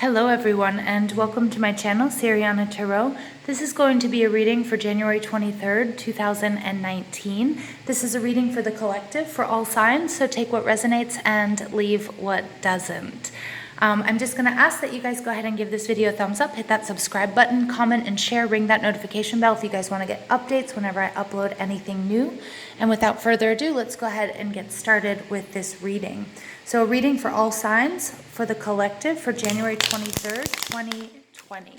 Hello everyone and welcome to my channel, Siriana Tarot. This is going to be a reading for January 23rd, 2019. This is a reading for the collective, for all signs, so take what resonates and leave what doesn't. I'm just going to ask that you guys go ahead and give this video a thumbs up, hit that subscribe button, comment and share, ring that notification bell if you guys want to get updates whenever I upload anything new. And without further ado, let's go ahead and get started with this reading. So a reading for all signs for the collective for January 23rd, 2020.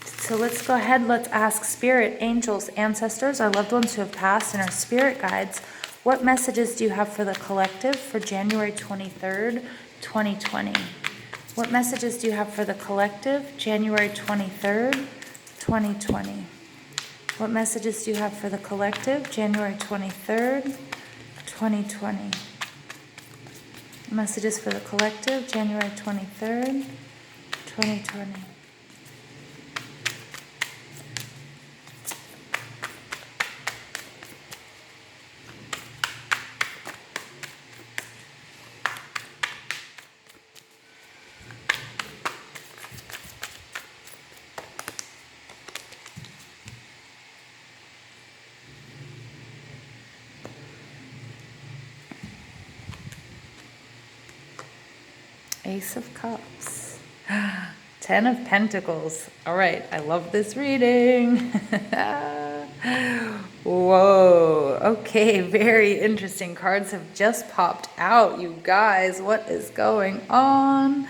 So let's go ahead, let's ask spirit, angels, ancestors, our loved ones who have passed, and our spirit guides, what messages do you have for the collective for January 23rd, 2020? What messages do you have for the collective, January 23rd, 2020? What messages do you have for the collective, January 23rd, 2020? Messages for the collective, January 23rd, 2020. Ace of Cups. 10 of Pentacles. All right, I love this reading. Whoa. Okay, very interesting. Cards have just popped out, you guys. What is going on?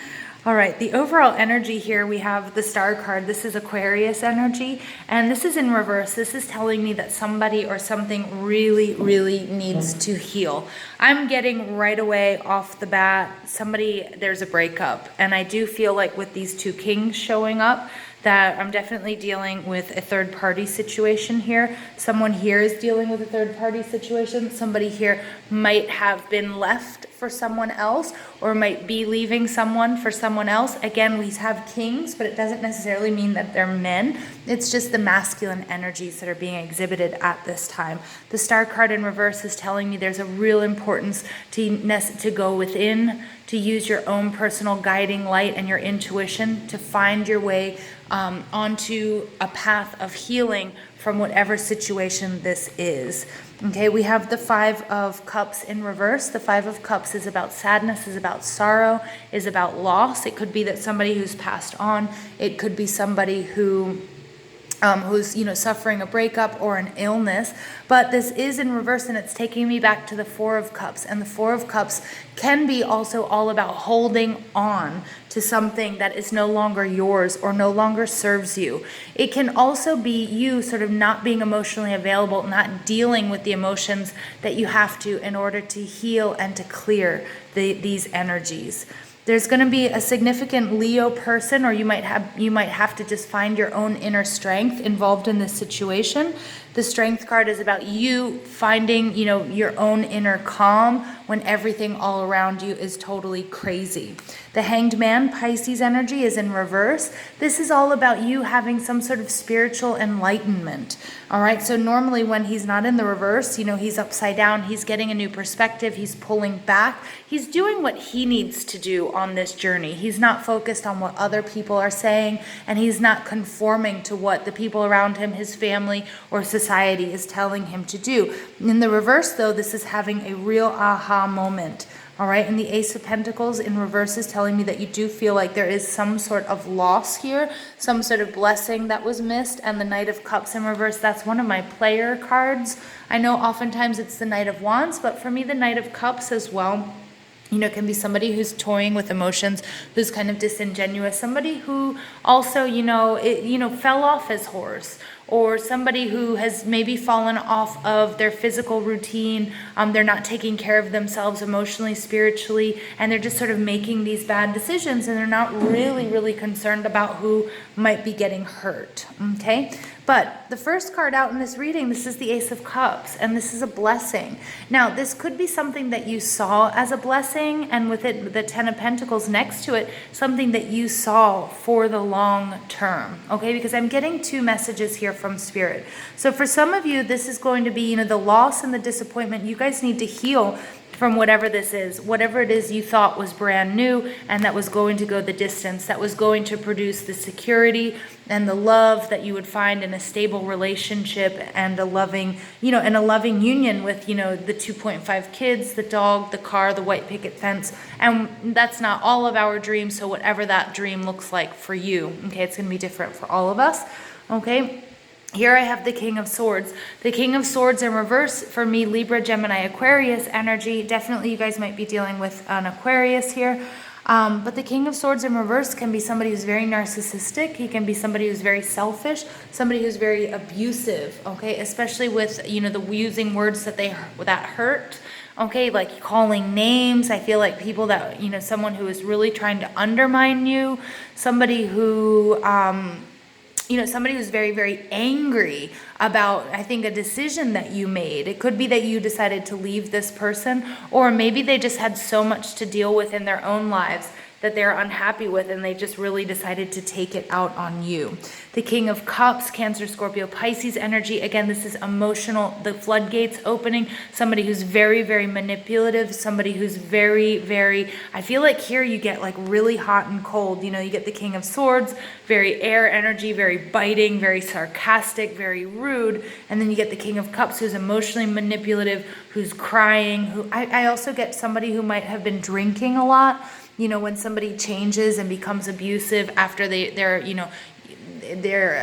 All right, the overall energy here, we have the Star card. This is Aquarius energy, and this is in reverse. This is telling me that somebody or something really, really needs to heal. I'm getting right away off the bat, there's a breakup. And I do feel like with these two kings showing up, that I'm definitely dealing with a third-party situation here. Someone here is dealing with a third-party situation. Somebody here might have been left for someone else or might be leaving someone for someone else. Again, we have kings, but it doesn't necessarily mean that they're men. It's just the masculine energies that are being exhibited at this time. The Star card in reverse is telling me there's a real importance to go within, to use your own personal guiding light and your intuition to find your way onto a path of healing from whatever situation this is. Okay, we have the Five of Cups in reverse. The Five of Cups is about sadness, is about sorrow, is about loss. It could be that somebody who's passed on. It could be somebody who's suffering a breakup or an illness. But this is in reverse, and it's taking me back to the Four of Cups. And the Four of Cups can be also all about holding on to something that is no longer yours or no longer serves you. It can also be you sort of not being emotionally available, not dealing with the emotions that you have to in order to heal and to clear these energies. There's going to be a significant Leo person, or you might have to just find your own inner strength involved in this situation. The Strength card is about you finding, your own inner calm when everything all around you is totally crazy. The Hanged Man, Pisces energy, is in reverse. This is all about you having some sort of spiritual enlightenment. All right, so normally when he's not in the reverse, he's upside down, he's getting a new perspective, he's pulling back, he's doing what he needs to do on this journey. He's not focused on what other people are saying, and he's not conforming to what the people around him, his family, or society is telling him to do. In the reverse, though, this is having a real aha moment. All right, and the Ace of Pentacles in reverse is telling me that you do feel like there is some sort of loss here, some sort of blessing that was missed. And the Knight of Cups in reverse, that's one of my player cards. I know oftentimes it's the Knight of Wands, but for me, the Knight of Cups as well, can be somebody who's toying with emotions, who's kind of disingenuous, somebody who also, fell off his horse, or somebody who has maybe fallen off of their physical routine. They're not taking care of themselves emotionally, spiritually, and they're just sort of making these bad decisions, and they're not really, really concerned about who might be getting hurt, okay? But the first card out in this reading, this is the Ace of Cups, and this is a blessing. Now, this could be something that you saw as a blessing, and with it, the Ten of Pentacles next to it, something that you saw for the long term, okay? Because I'm getting two messages here from Spirit. So for some of you, this is going to be, the loss and the disappointment. You guys need to heal from whatever this is, whatever it is you thought was brand new and that was going to go the distance, that was going to produce the security and the love that you would find in a stable relationship and a loving, and a loving union with, the 2.5 kids, the dog, the car, the white picket fence. And that's not all of our dreams. So whatever that dream looks like for you, okay, it's going to be different for all of us, okay? Here I have the King of Swords. The King of Swords in reverse for me, Libra, Gemini, Aquarius energy. Definitely you guys might be dealing with an Aquarius here. But the King of Swords in reverse can be somebody who's very narcissistic. He can be somebody who's very selfish, somebody who's very abusive, okay? Especially with, the using words that hurt. Okay, like calling names. I feel like people that, someone who is really trying to undermine you, somebody who, somebody who's very, very angry about, I think, a decision that you made. It could be that you decided to leave this person, or maybe they just had so much to deal with in their own lives that they're unhappy with, and they just really decided to take it out on you. The King of Cups, Cancer, Scorpio, Pisces energy. Again, this is emotional, the floodgates opening. Somebody who's very, very manipulative. Somebody who's very, very, I feel like here you get like really hot and cold. You get the King of Swords, very air energy, very biting, very sarcastic, very rude. And then you get the King of Cups, who's emotionally manipulative, who's crying. I also get somebody who might have been drinking a lot. When somebody changes and becomes abusive after they're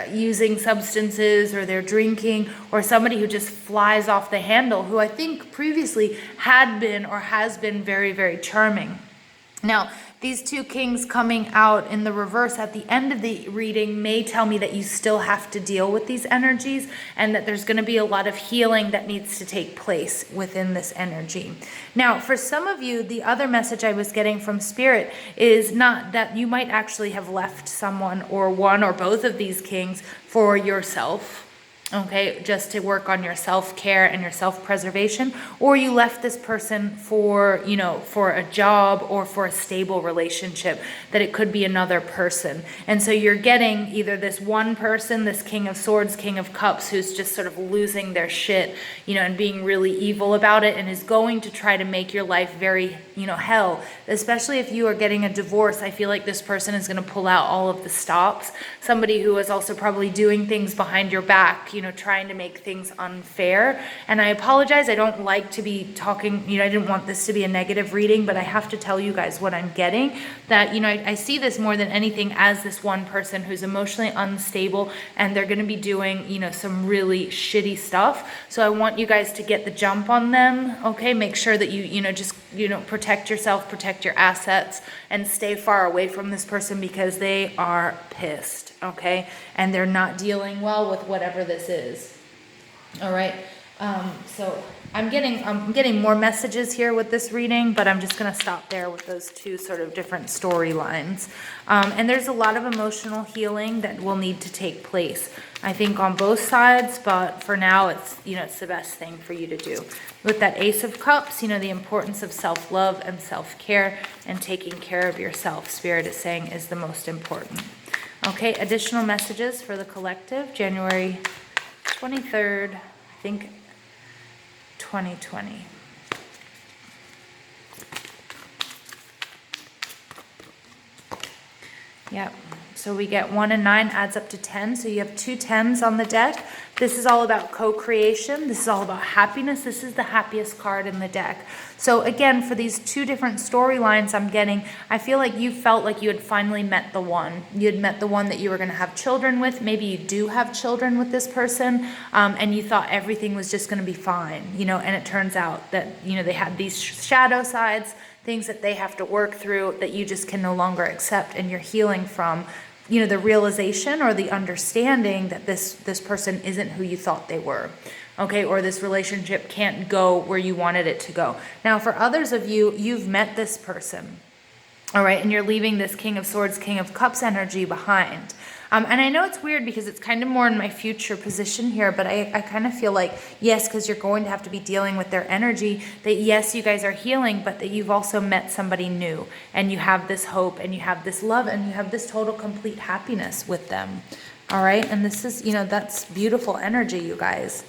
using substances or they're drinking, or somebody who just flies off the handle, who I think previously had been or has been very, very charming. Now, these two kings coming out in the reverse at the end of the reading may tell me that you still have to deal with these energies, and that there's going to be a lot of healing that needs to take place within this energy. Now, for some of you, the other message I was getting from Spirit is not that you might actually have left someone or one or both of these kings for yourself. Okay, just to work on your self-care and your self-preservation, or you left this person for, for a job or for a stable relationship, that it could be another person. And so you're getting either this one person, this King of Swords, King of Cups, who's just sort of losing their shit, and being really evil about it, and is going to try to make your life very, hell. Especially if you are getting a divorce, I feel like this person is going to pull out all of the stops. Somebody who is also probably doing things behind your back, trying to make things unfair. And I apologize, I don't like to be talking, I didn't want this to be a negative reading, but I have to tell you guys what I'm getting. That, I see this more than anything as this one person who's emotionally unstable, and they're going to be doing, some really shitty stuff. So I want you guys to get the jump on them, okay? Make sure that you, just, protect yourself, protect your assets, and stay far away from this person, because they are pissed, okay? And they're not dealing well with whatever this is. All right. So I'm getting more messages here with this reading, but I'm just going to stop there with those two sort of different storylines. And there's a lot of emotional healing that will need to take place, I think, on both sides, but for now it's, it's the best thing for you to do. With that Ace of Cups, the importance of self-love and self-care and taking care of yourself, Spirit is saying, is the most important. Okay, additional messages for the collective, January 23rd, I think, 2020. Yep. So we get 1 and 9 adds up to 10. So you have 2 10s on the deck. This is all about co-creation. This is all about happiness. This is the happiest card in the deck. So again, for these two different storylines I'm getting, I feel like you felt like you had finally met the one. You had met the one that you were going to have children with. Maybe you do have children with this person, and you thought everything was just going to be fine, and it turns out that, they had these shadow sides, things that they have to work through that you just can no longer accept, and you're healing from, the realization or the understanding that this person isn't who you thought they were, okay, or this relationship can't go where you wanted it to go. Now, for others of you, you've met this person, all right, and you're leaving this King of Swords, King of Cups energy behind. And I know it's weird because it's kind of more in my future position here, but I kind of feel like, yes, because you're going to have to be dealing with their energy, that yes, you guys are healing, but that you've also met somebody new, and you have this hope, and you have this love, and you have this total complete happiness with them. All right, and this is, that's beautiful energy, you guys.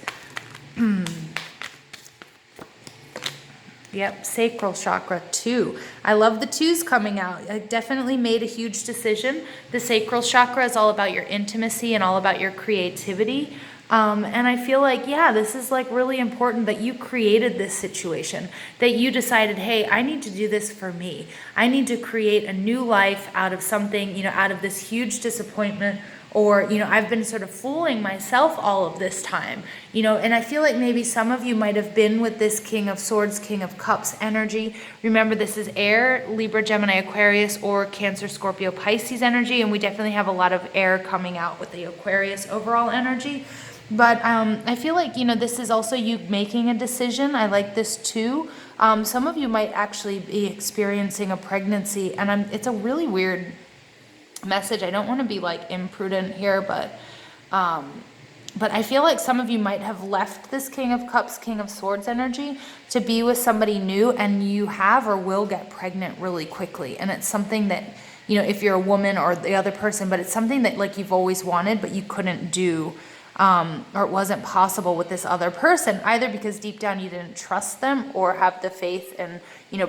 Yep, sacral chakra 2. I love the 2s coming out. I definitely made a huge decision. The sacral chakra is all about your intimacy and all about your creativity. And I feel like, yeah, this is like really important that you created this situation, that you decided, hey, I need to do this for me. I need to create a new life out of something, out of this huge disappointment. Or, I've been sort of fooling myself all of this time, and I feel like maybe some of you might have been with this King of Swords, King of Cups energy. Remember, this is air, Libra, Gemini, Aquarius, or Cancer, Scorpio, Pisces energy. And we definitely have a lot of air coming out with the Aquarius overall energy. But I feel like, this is also you making a decision. I like this too. Some of you might actually be experiencing a pregnancy, and it's a really weird message. I don't want to be like imprudent here, but I feel like some of you might have left this King of Cups, King of Swords energy to be with somebody new, and you have or will get pregnant really quickly. And it's something that, if you're a woman or the other person, but it's something that like you've always wanted, but you couldn't do, or it wasn't possible with this other person, either because deep down you didn't trust them or have the faith in,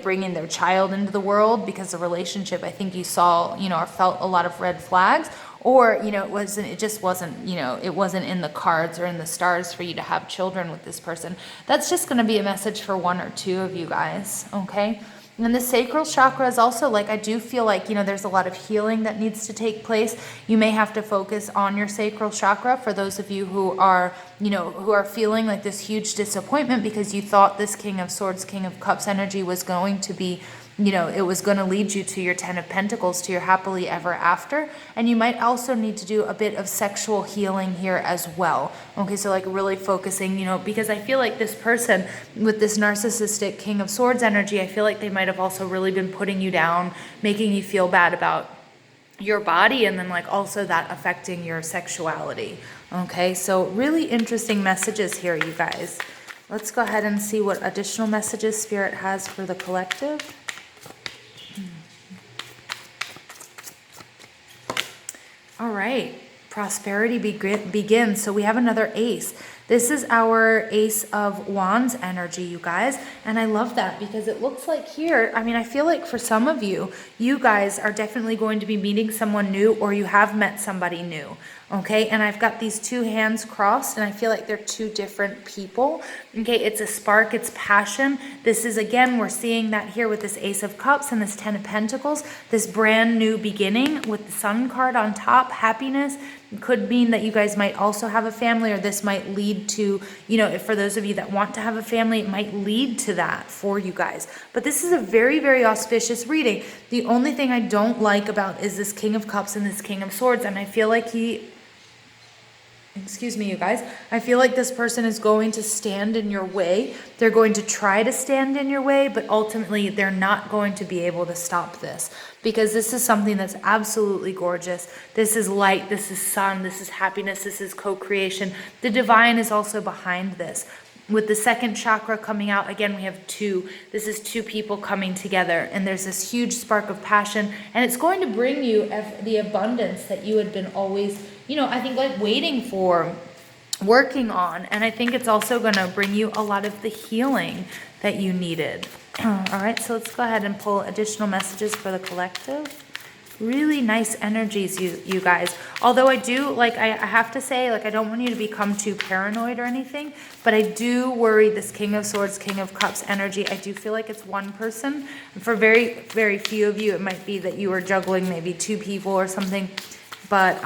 bringing their child into the world, because the relationship, I think you saw, or felt a lot of red flags, or, it just wasn't, it wasn't in the cards or in the stars for you to have children with this person. That's just going to be a message for 1 or 2 of you guys, okay? And the sacral chakra is also like, I do feel like, there's a lot of healing that needs to take place. You may have to focus on your sacral chakra for those of you who are, who are feeling like this huge disappointment because you thought this King of Swords, King of Cups energy was going to be, it was going to lead you to your 10 of Pentacles, to your happily ever after. And you might also need to do a bit of sexual healing here as well. Okay, so like really focusing, because I feel like this person with this narcissistic King of Swords energy, I feel like they might have also really been putting you down, making you feel bad about your body, and then like also that affecting your sexuality. Okay, so really interesting messages here, you guys. Let's go ahead and see what additional messages Spirit has for the collective. All right, prosperity begins. So we have another ace. This is our Ace of Wands energy, you guys. And I love that because it looks like here, I feel like for some of you, you guys are definitely going to be meeting someone new, or you have met somebody new. Okay, and I've got these 2 hands crossed, and I feel like they're 2 different people. Okay, it's a spark, it's passion. This is, again, we're seeing that here with this Ace of Cups and this 10 of Pentacles, this brand new beginning with the Sun card on top, happiness. It could mean that you guys might also have a family, or this might lead to, for those of you that want to have a family, it might lead to that for you guys. But this is a very, very auspicious reading. The only thing I don't like about is this King of Cups and this King of Swords, and I feel like excuse me, you guys, I feel like this person is going to stand in your way. They're going to try to stand in your way, but ultimately they're not going to be able to stop this, because this is something that's absolutely gorgeous. This is light, this is sun, this is happiness, this is co-creation. The divine is also behind this. With the second chakra coming out, again, we have 2. This is 2 people coming together, and there's this huge spark of passion, and it's going to bring you the abundance that you had been always, I think like waiting for, working on. And I think it's also going to bring you a lot of the healing that you needed. All right, so let's go ahead and pull additional messages for the collective. Really nice energies, you guys. Although I do, I have to say, I don't want you to become too paranoid or anything, but I do worry this King of Swords, King of Cups energy. I do feel like it's one person. And for very, very few of you, it might be that you are juggling maybe 2 people or something. But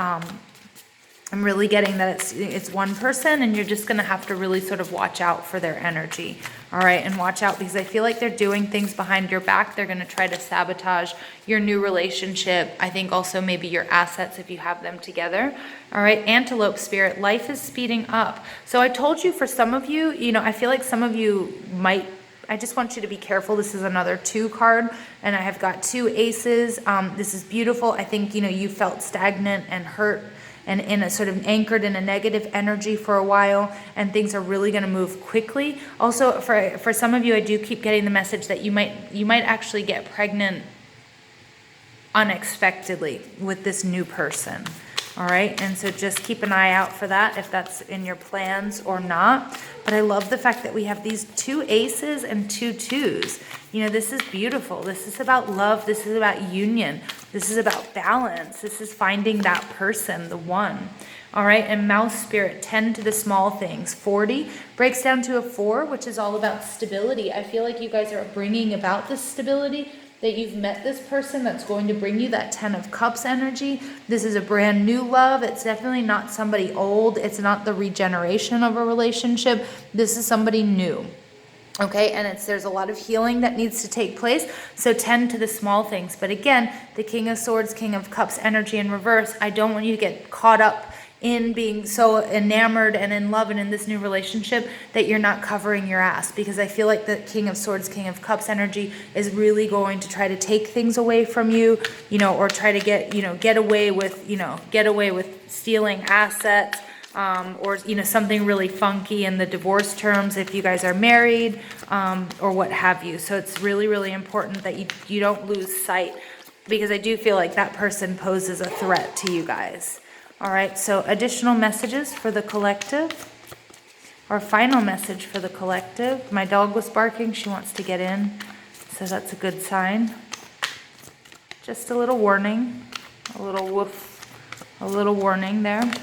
I'm really getting that it's one person, and you're just going to have to really sort of watch out for their energy. All right, and watch out, because I feel like they're doing things behind your back. They're going to try to sabotage your new relationship. I think also maybe your assets if you have them together. All right, Antelope Spirit, life is speeding up. So I told you, for some of you, I feel like some of you might, I just want you to be careful. This is another 2 card, and I have got 2 aces. This is beautiful. I think, you felt stagnant and hurt and in a sort of anchored in a negative energy for a while, and things are really going to move quickly. Also, for some of you, I do keep getting the message that you might actually get pregnant unexpectedly with this new person. All right, and so just keep an eye out for that if that's in your plans or not. But I love the fact that we have these 2 aces and 2 twos. You know, this is beautiful. This is about love. This is about union. This is about balance. This is finding that person, the one. All right, and mouse spirit, tend to the small things. 40 breaks down to a 4, which is all about stability. I feel like you guys are bringing about this stability, that you've met this person that's going to bring you that 10 of Cups energy. This is a brand new love. It's definitely not somebody old. It's not the regeneration of a relationship. This is somebody new. Okay, and there's a lot of healing that needs to take place. So tend to the small things. But again, the King of Swords, King of Cups energy in reverse. I don't want you to get caught up in being so enamored and in love and in this new relationship that you're not covering your ass, because I feel like the King of Swords, King of Cups energy is really going to try to take things away from you, you know, or try to get away with stealing assets, or, you know, something really funky in the divorce terms if you guys are married, or what have you. So it's really, really important that you don't lose sight, because I do feel like that person poses a threat to you guys. All right, so additional messages for the collective, or final message for the collective. My dog was barking. She wants to get in, so that's a good sign. Just a little warning, a little woof, a little warning there.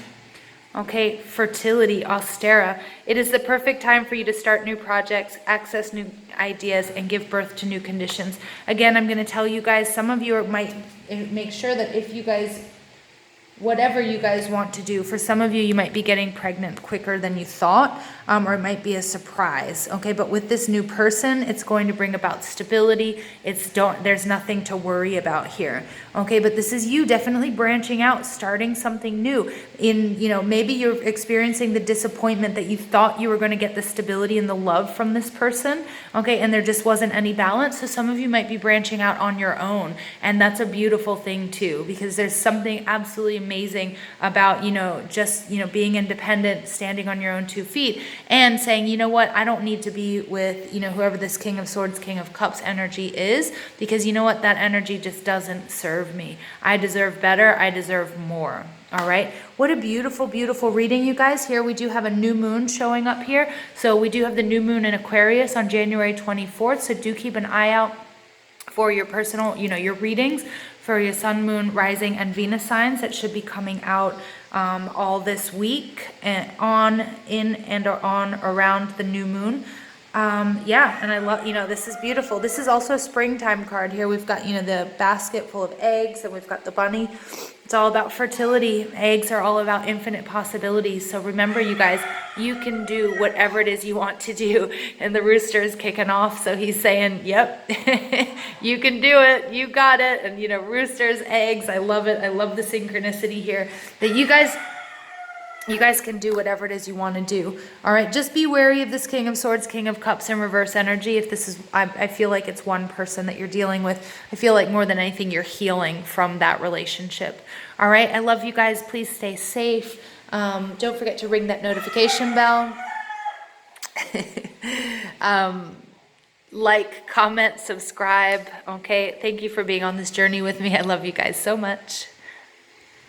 Okay, fertility, Austera. It is the perfect time for you to start new projects, access new ideas, and give birth to new conditions. Again, I'm going to tell you guys, some of you might make sure that if you guys, whatever you guys want to do, for some of you, you might be getting pregnant quicker than you thought, or it might be a surprise. Okay, but with this new person, it's going to bring about stability. There's nothing to worry about here. Okay, but this is you definitely branching out, starting something new. Maybe you're experiencing the disappointment that you thought you were going to get the stability and the love from this person. Okay, and there just wasn't any balance. So some of you might be branching out on your own, and that's a beautiful thing too, because there's something absolutely amazing about, being independent, standing on your own 2 feet, and saying, you know what, I don't need to be with, whoever this King of Swords, King of Cups energy is, because you know what, that energy just doesn't serve me. I deserve better. I deserve more. All right. What a beautiful, beautiful reading, you guys. Here we do have a new moon showing up here. So we do have the new moon in Aquarius on January 24th. So do keep an eye out for your personal, your readings for your sun, moon, rising, and Venus signs that should be coming out all this week and on around the new moon. And I love, this is beautiful. This is also a springtime card. Here we've got, the basket full of eggs, and we've got the bunny. It's all about fertility. Eggs are all about infinite possibilities. So remember, you guys, you can do whatever it is you want to do. And the rooster is kicking off. So he's saying, yep, you can do it. You got it. And, roosters, eggs, I love it. I love the synchronicity here that you guys can do whatever it is you want to do. All right, just be wary of this King of Swords, King of Cups in reverse energy. If this is, I feel like it's one person that you're dealing with. I feel like more than anything, you're healing from that relationship. All right, I love you guys. Please stay safe. Don't forget to ring that notification bell. Like, comment, subscribe. Okay, thank you for being on this journey with me. I love you guys so much.